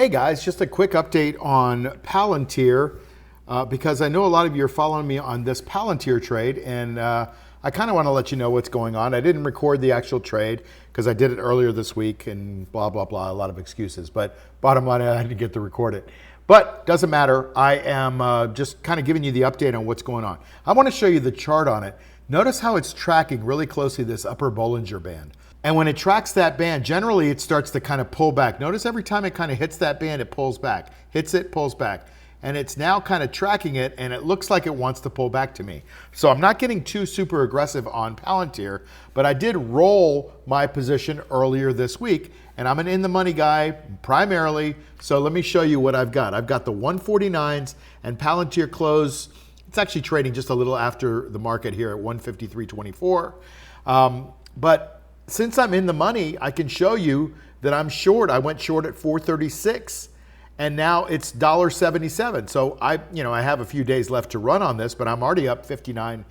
Hey guys, just a quick update on Palantir because I know a lot of you are following me on this Palantir trade, and I kind of want to let you know what's going on. I didn't record the actual trade because I did it earlier this week and blah, blah, blah, a lot of excuses. But bottom line, I didn't get to record it. But doesn't matter. I am just kind of giving you the update on what's going on. I want to show you the chart on it. Notice how it's tracking really closely this upper Bollinger Band. And when it tracks that band, generally it starts to kind of pull back. Notice every time it kind of hits that band, it pulls back. Hits it, pulls back. And it's now kind of tracking it, and it looks like it wants to pull back to me. So I'm not getting too super aggressive on Palantir, but I did roll my position earlier this week, and I'm an in-the-money guy primarily. So let me show you what I've got. I've got the 149s, and Palantir close. It's actually trading just a little after the market here at 153.24. But since I'm in the money, I can show you that I'm short. I went short at 436 and now it's $1.77. So I have a few days left to run on this, but I'm already up 59%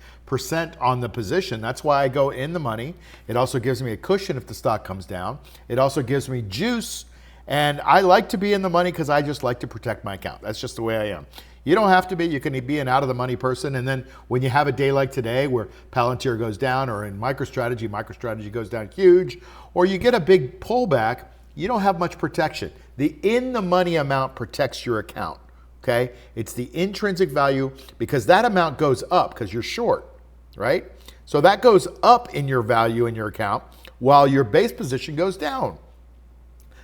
on the position. That's why I go in the money. It also gives me a cushion if the stock comes down. It also gives me juice. And I like to be in the money because I just like to protect my account. That's just the way I am. You don't have to be. You can be an out of the money person. And then when you have a day like today where Palantir goes down, or in MicroStrategy goes down huge, or you get a big pullback, you don't have much protection. The in the money amount protects your account. Okay? It's the intrinsic value, because that amount goes up because you're short, right? So that goes up in your value in your account while your base position goes down.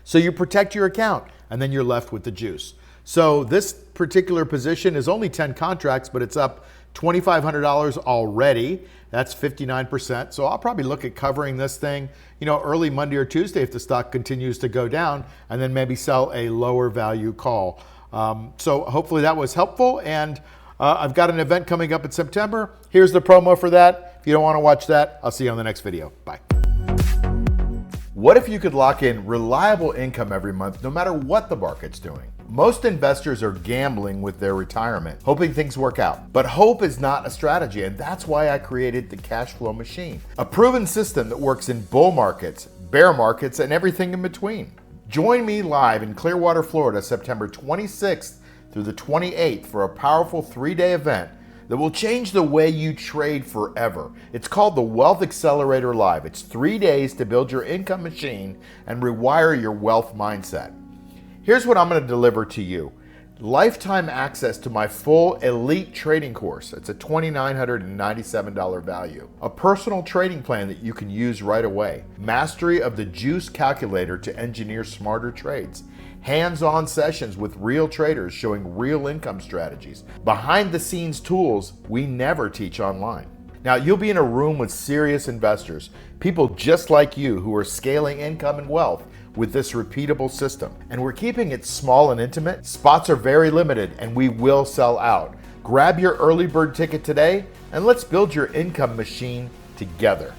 So you protect your account, and then you're left with the juice. So this particular position is only 10 contracts, but it's up $2,500 already. That's 59%. So I'll probably look at covering this thing, early Monday or Tuesday if the stock continues to go down, and then maybe sell a lower value call. So hopefully that was helpful. And I've got an event coming up in September. Here's the promo for that. If you don't want to watch that, I'll see you on the next video. Bye. What if you could lock in reliable income every month, no matter what the market's doing? Most investors are gambling with their retirement, hoping things work out. But hope is not a strategy, and that's why I created the cash flow machine, a proven system that works in bull markets, bear markets, and everything in between. Join me live in Clearwater, Florida, September 26th through the 28th for a powerful 3-day event that will change the way you trade forever. It's called the Wealth Accelerator Live. It's 3 days to build your income machine and rewire your wealth mindset. Here's what I'm going to deliver to you. Lifetime access to my full elite trading course. It's a $2,997 value. A personal trading plan that you can use right away. Mastery of the juice calculator to engineer smarter trades. Hands-on sessions with real traders showing real income strategies. Behind-the-scenes tools we never teach online. Now, you'll be in a room with serious investors, people just like you who are scaling income and wealth with this repeatable system. And we're keeping it small and intimate. Spots are very limited, and we will sell out. Grab your early bird ticket today, and let's build your income machine together.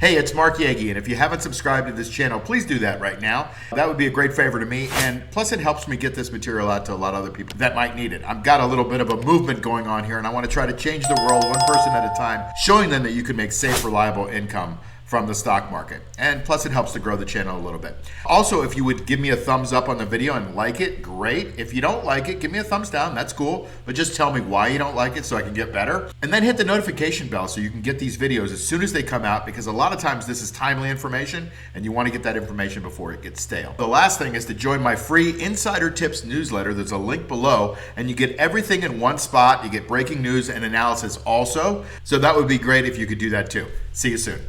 Hey, it's Mark Yagi, and if you haven't subscribed to this channel, please do that right now. That would be a great favor to me, and plus it helps me get this material out to a lot of other people that might need it. I've got a little bit of a movement going on here, and I want to try to change the world one person at a time, showing them that you can make safe, reliable income from the stock market. And plus it helps to grow the channel a little bit. Also, if you would give me a thumbs up on the video and like it, great. If you don't like it, give me a thumbs down, that's cool. But just tell me why you don't like it so I can get better. And then hit the notification bell so you can get these videos as soon as they come out, because a lot of times this is timely information and you want to get that information before it gets stale. The last thing is to join my free Insider Tips newsletter. There's a link below, and you get everything in one spot. You get breaking news and analysis also. So that would be great if you could do that too. See you soon.